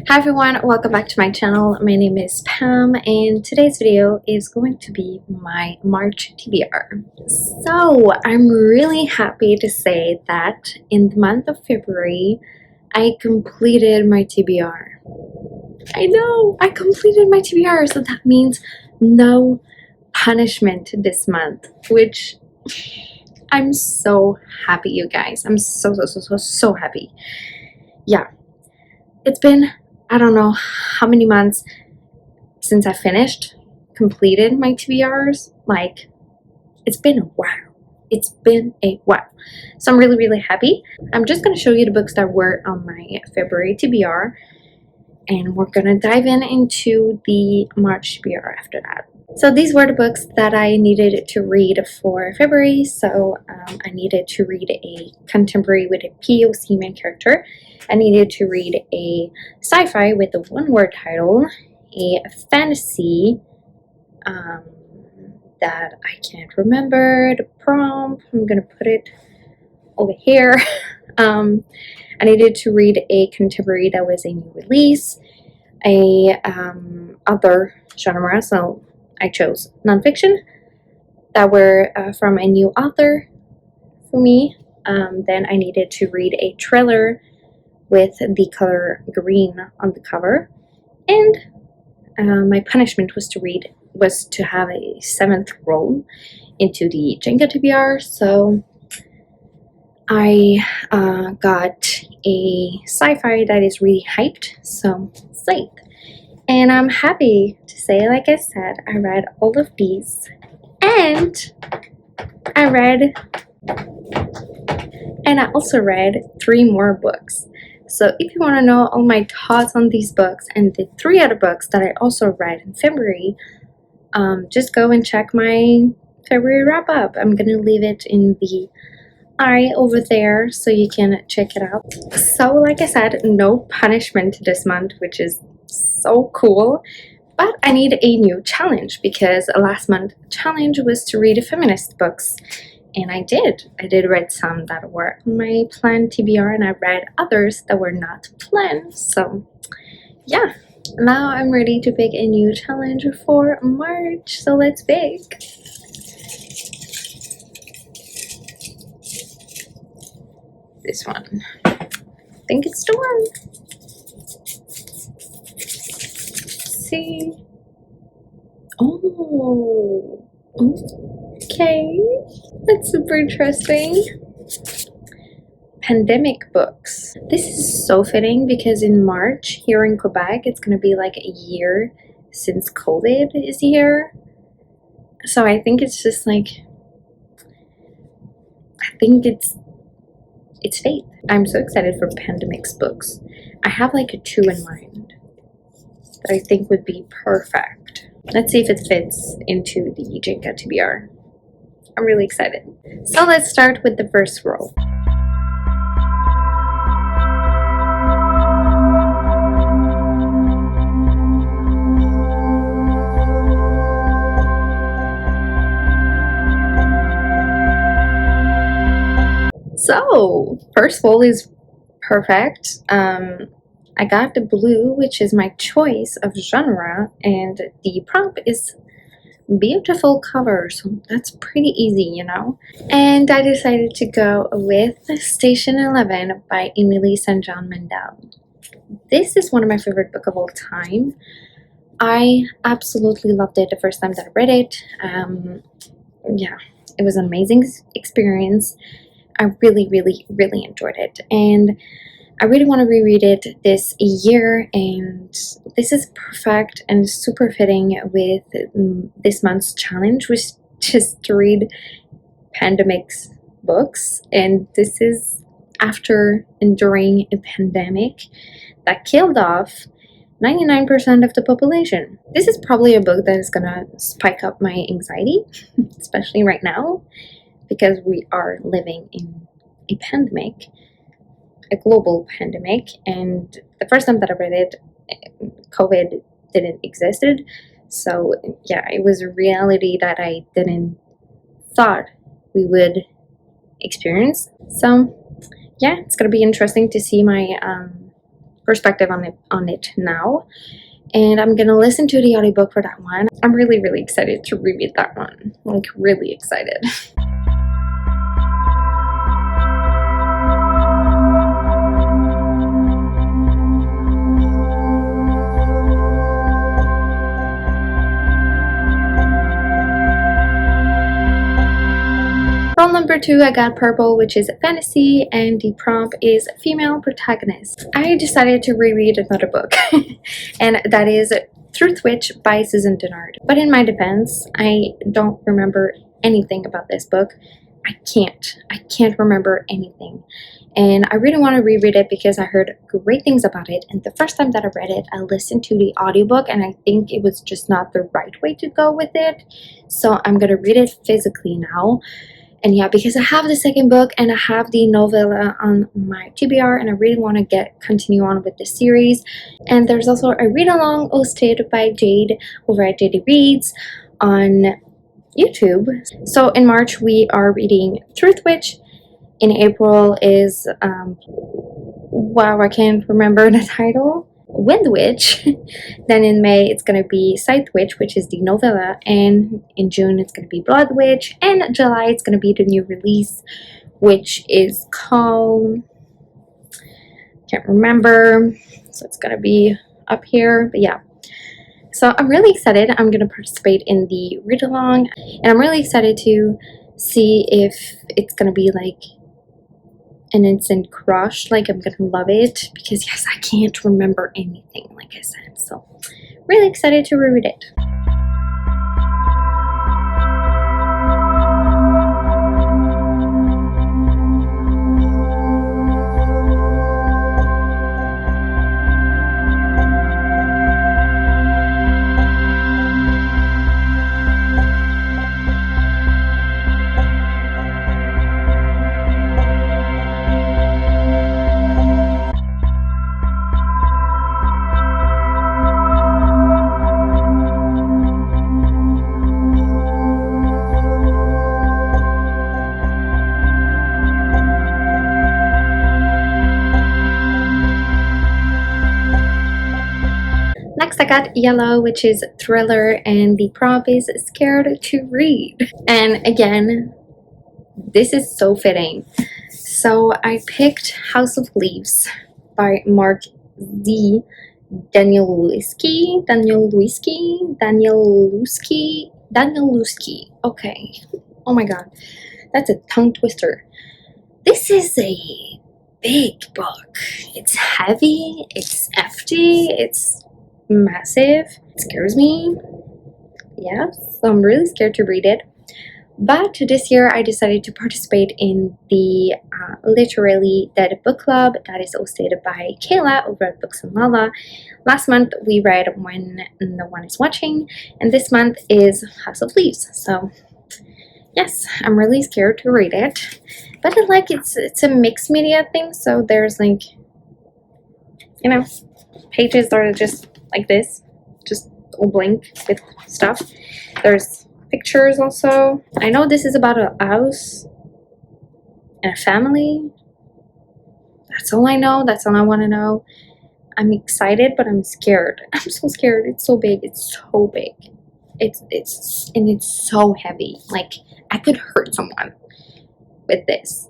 Hi everyone, welcome back to my channel. My name is Pam and today's video is going to be my March TBR. So I'm really happy to say that in the month of February I completed my TBR. I know, I completed my TBR, so that means no punishment this month, which I'm so happy, you guys. I'm so happy. Yeah, it's been I don't know how many months since I completed my TBRs. Like, it's been a while. It's been a while. So I'm really happy. I'm just going to show you the books that were on my February TBR, and we're going to dive into the March TBR after that. So these were the books that I needed to read for February. So I needed to read a contemporary with a POC main character. I needed to read a sci-fi with a one-word title, a fantasy that I can't remember the prompt. I'm gonna put it over here. I needed to read a contemporary that was a new release, a other genre, so I chose nonfiction that were from a new author for me. Then I needed to read a thriller with the color green on the cover, and my punishment was to have a 7th roll into the JENGA TBR. So I got a sci-fi that is really hyped, so slate. And I'm happy to say, like I said, I read all of these, and I also read 3 more books. So if you want to know all my thoughts on these books and the 3 other books that I also read in February, just go and check my February wrap up. I'm gonna leave it in the eye over there so you can check it out. So like I said, no punishment this month, which is so cool. But I need a new challenge because last month challenge was to read feminist books. And I did read some that were on my planned TBR, and I read others that were not planned. So yeah, now I'm ready to pick a new challenge for March. So let's pick. This one. I think it's the one. Let's see. Oh, okay. That's super interesting. Pandemic books. This is so fitting because in March here in Quebec it's gonna be like a year since COVID is here. So I think it's just like, I think it's fate. I'm so excited for pandemics books. I have like 2 in mind that I think would be perfect. Let's see if it fits into the JENGA TBR. I'm really excited. So let's start with the first roll. So first roll is perfect. I got the blue, which is my choice of genre, and the prompt is beautiful cover, so that's pretty easy, you know. And I decided to go with Station 11 by Emily St. John Mandel. This is one of my favorite books of all time. I absolutely loved it the first time that I read it. Yeah, it was an amazing experience. I really enjoyed it, and I really want to reread it this year, and this is perfect and super fitting with this month's challenge, which is to read pandemics books. And this is after enduring a pandemic that killed off 99% of the population. This is probably a book that is gonna spike up my anxiety, especially right now, because we are living in a pandemic, a global pandemic, and the first time that I read it, COVID didn't existed. So yeah, it was a reality that I didn't thought we would experience. So yeah, it's gonna be interesting to see my perspective on it now. And I'm gonna listen to the audiobook for that one. I'm really, really excited to reread that one. Like, really excited. Role number 2, I got Purple, which is fantasy, and the prompt is female protagonist. I decided to reread another book, and that is Truth Witch by Susan Dennard. But in my defense, I don't remember anything about this book. I can't remember anything. And I really want to reread it because I heard great things about it. And the first time that I read it, I listened to the audiobook, and I think it was just not the right way to go with it. So I'm going to read it physically now. And yeah, because I have the second book and I have the novella on my TBR, and I really want to continue on with the series. And there's also a read-along hosted by Jade over at JD Reads on YouTube. So in March we are reading Truth Witch. In April is wow, I can't remember the title, Wind Witch. Then in May it's gonna be Scythe Witch, which is the novella, and in June it's gonna be Blood Witch, and July it's gonna be the new release, which is called, can't remember, so it's gonna be up here, but yeah. So I'm really excited. I'm gonna participate in the read along, and I'm really excited to see if it's gonna be like an instant crush, like I'm gonna love it, because yes, I can't remember anything, like I said. So really excited to reread it. Next I got Yellow, which is thriller, and the prompt is scared to read. And again, this is so fitting. So I picked House of Leaves by Mark Z. Danielewski. Okay. Oh my god. That's a tongue twister. This is a big book. It's heavy, it's hefty, it's massive. It scares me. Yes, so I'm really scared to read it. But this year I decided to participate in the Literally Dead Book Club that is hosted by Kayla over at Books and Lala. Last month we read When No One Is Watching, and this month is House of Leaves. So yes, I'm really scared to read it. But I like it's a mixed media thing, so there's like, you know, pages that are just like this, just all blank with stuff. There's pictures also. I know this is about a house and a family. That's all I know. That's all I want to know. I'm excited, but I'm scared. I'm so scared. It's so big. It's so big. It's so heavy. Like, I could hurt someone with this.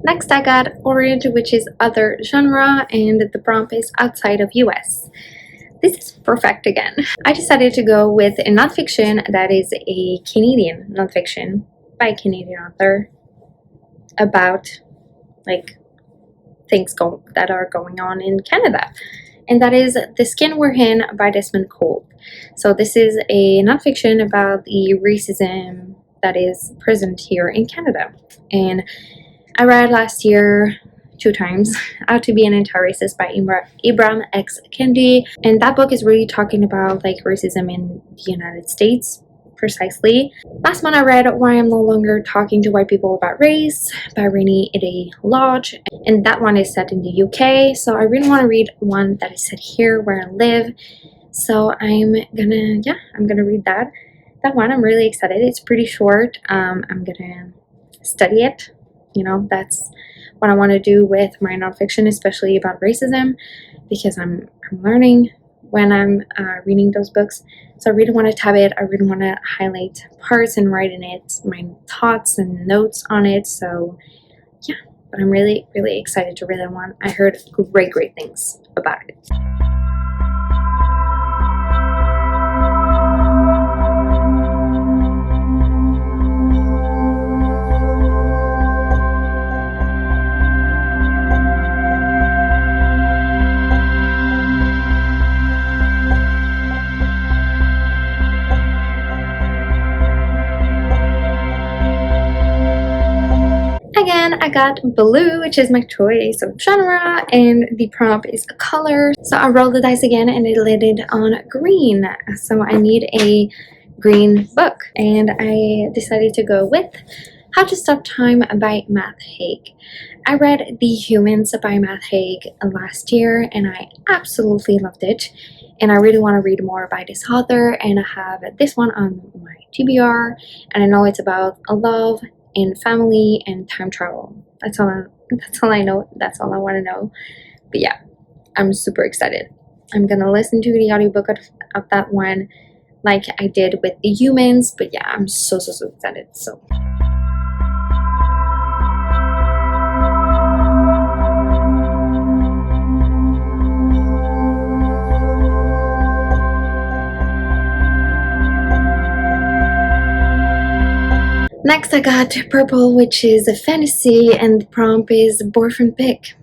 Next I got Orange, which is other genre, and the prompt is outside of US. This is perfect again. I decided to go with a nonfiction that is a Canadian nonfiction by a Canadian author about like things that are going on in Canada. And that is The Skin We're In by Desmond Cole. So this is a nonfiction about the racism that is present here in Canada. And I read last year 2 times How to Be an Anti-Racist by Ibram X. Kendi, and that book is really talking about like racism in the United States precisely. Last one I read, Why I'm No Longer Talking to White People About Race by Rainy Ide Lodge, and that one is set in the UK, so I really want to read one that is set here where I live. So I'm gonna read that one. I'm really excited. It's pretty short. I'm gonna study it. You know, that's what I want to do with my nonfiction, especially about racism, because I'm learning when I'm reading those books. So I really want to tab it. I really want to highlight parts and write in it my thoughts and notes on it. So yeah, but I'm really excited to read that one. I heard great things about it. Again, I got blue, which is my choice of genre, and the prompt is a color. So I rolled the dice again and it landed on green. So I need a green book, and I decided to go with How to Stop Time by Matt Haig. I read The Humans by Matt Haig last year and I absolutely loved it. And I really want to read more by this author, and I have this one on my TBR, and I know it's about a love and family and time travel. That's all I know. That's all I want to know. But yeah, I'm super excited. I'm gonna listen to the audiobook of that one like I did with The Humans. But yeah, I'm so excited. So next I got purple, which is a fantasy, and the prompt is boyfriend pick.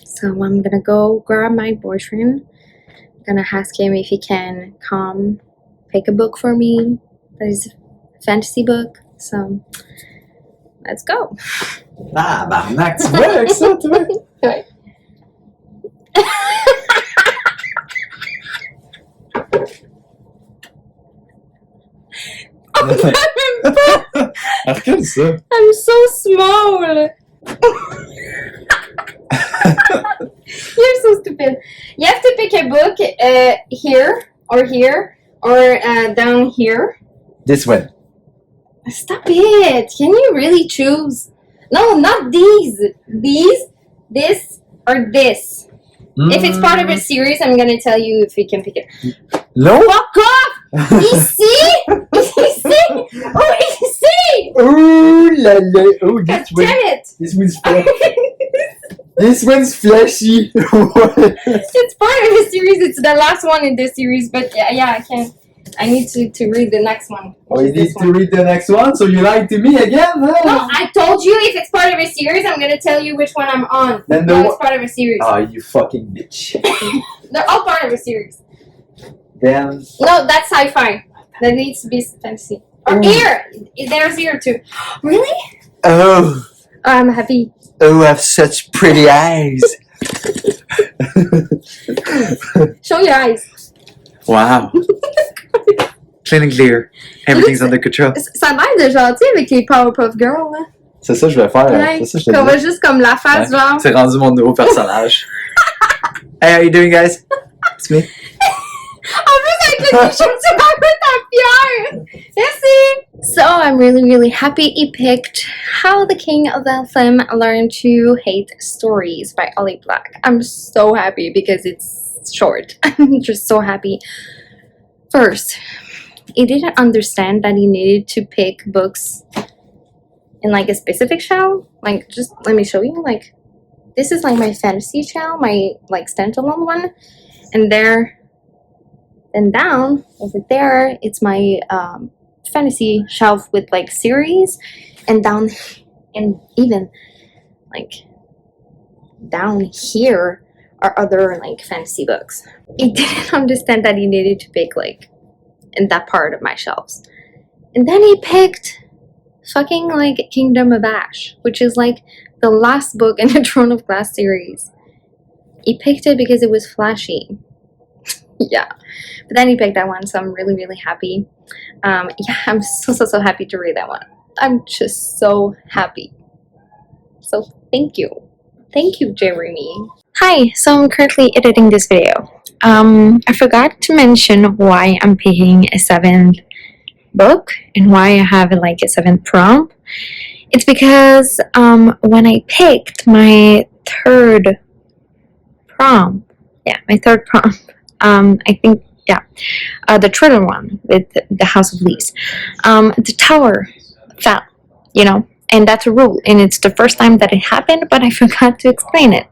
So I'm gonna go grab my boyfriend. I'm gonna ask him if he can come pick a book for me that is a fantasy book. So let's go. Ah, barnac, tu vois avec ça, toi? Ouais. Regarde ça. I'm so small. You're so stupid. You have to pick a book here or down here. This one. Stop it. Can you really choose? No, not these. These, this, or this. If it's part of a series, I'm gonna tell you if you can pick it. No? Fuck off! Ici! Ici! Oh, ici! Ooh la la. Oh, God this one. damn it! This one's flashy. This one's flashy. It's part of the series. It's the last one in this series, but yeah, I can't. I need to read the next one. Oh, you need to read the next one, so you lied to me again, huh? No, I told you if it's part of a series, I'm gonna tell you which one I'm on. Then No, it's part of a series. Oh, you fucking bitch. They're all part of a series. Then. No, that's sci-fi. That needs to be fantasy. Or here! There's here too. Really? Oh. I'm happy. Oh, I have such pretty eyes. Show your eyes. Wow. Clean and clear. Everything's under control. Ça a l'air de gentil avec les Powerpuff Girls, là. C'est ça que je vais faire. Ouais, C'est ça que je te qu'on dis. va juste comme la face, Ouais. genre. C'est rendu mon nouveau personnage. Hey, how you doing, guys? It's me. En plus, avec le t-shirt, tu m'as ta pierre. Merci. So I'm really happy he picked How the King of Elfham Learned to Hate Stories by Ollie Black. I'm so happy because it's short. I'm just so happy. First, he didn't understand that he needed to pick books in like a specific shelf. Like, just let me show you. Like, this is like my fantasy shelf, my like standalone one, and there, and down over there, it's my fantasy shelf with like series, and down, and even like down here are other like fantasy books. He didn't understand that he needed to pick like in that part of my shelves. And then he picked fucking like Kingdom of Ash, which is like the last book in the Throne of Glass series. He picked it because it was flashy. Yeah, but then he picked that one, so I'm really, really happy. Yeah, I'm so happy to read that one. I'm just so happy. So thank you, Jeremy. Hi, so I'm currently editing this video. I forgot to mention why I'm picking a seventh book and why I have like a seventh prompt. It's because when I picked my third prompt, yeah, my third prompt, I think, yeah, the Twitter one with the House of Leaves, the tower fell, you know, and that's a rule, and it's the first time that it happened, but I forgot to explain it.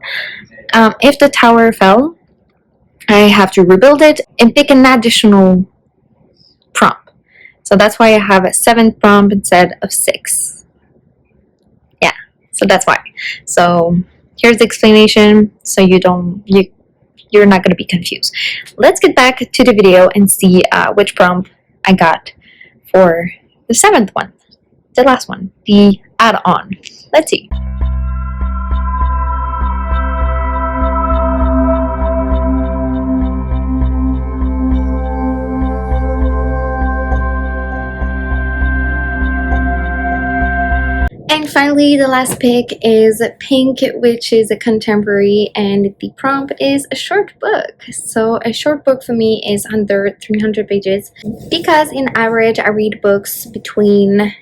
If the tower fell, I have to rebuild it and pick an additional prompt. So that's why I have a seventh prompt instead of six. Yeah, so that's why. So here's the explanation, so you're not going to be confused. Let's get back to the video and see which prompt I got for the seventh one, the last one, the add-on. Let's see. And finally, the last pick is Pink, which is a contemporary, and the prompt is a short book. So a short book for me is under 300 pages because in average I read books between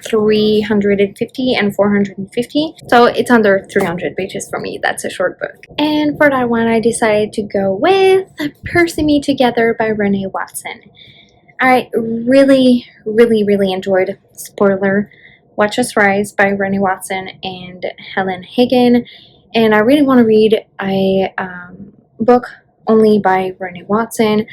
350 and 450, so it's under 300 pages for me. That's a short book. And for that one, I decided to go with Pursue Me Together by Renee Watson. I really enjoyed, spoiler, Watch Us Rise by Renee Watson and Helen Hagen, and I really want to read a book only by Renee Watson,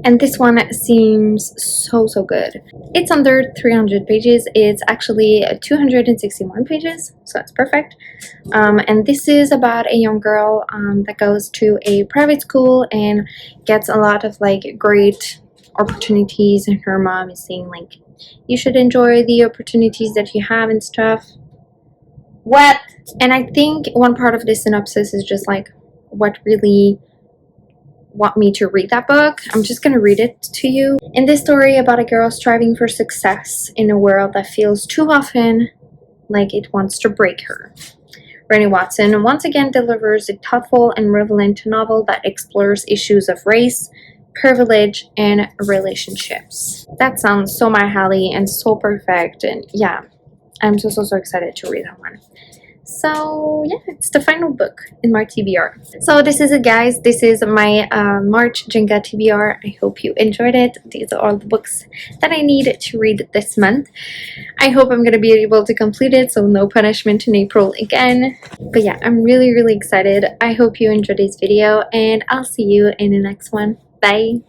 and this one seems so good. It's under 300 pages. It's actually 261 pages, so that's perfect. And this is about a young girl that goes to a private school and gets a lot of like great opportunities, and her mom is saying like, you should enjoy the opportunities that you have and stuff. What? And I think one part of this synopsis is just like what really want me to read that book. I'm just gonna read it to you. In this story about a girl striving for success in a world that feels too often like it wants to break her, Renee Watson once again delivers a thoughtful and relevant novel that explores issues of race, privilege, and relationships. That sounds so my alley and so perfect, and yeah, I'm so excited to read that one. So yeah, it's the final book in my TBR. So this is it, guys. This is my March JENGA TBR. I hope you enjoyed it. These are all the books that I need to read this month. I hope I'm gonna be able to complete it, so no punishment in April again. But yeah, I'm really excited. I hope you enjoyed this video, and I'll see you in the next one. Bye!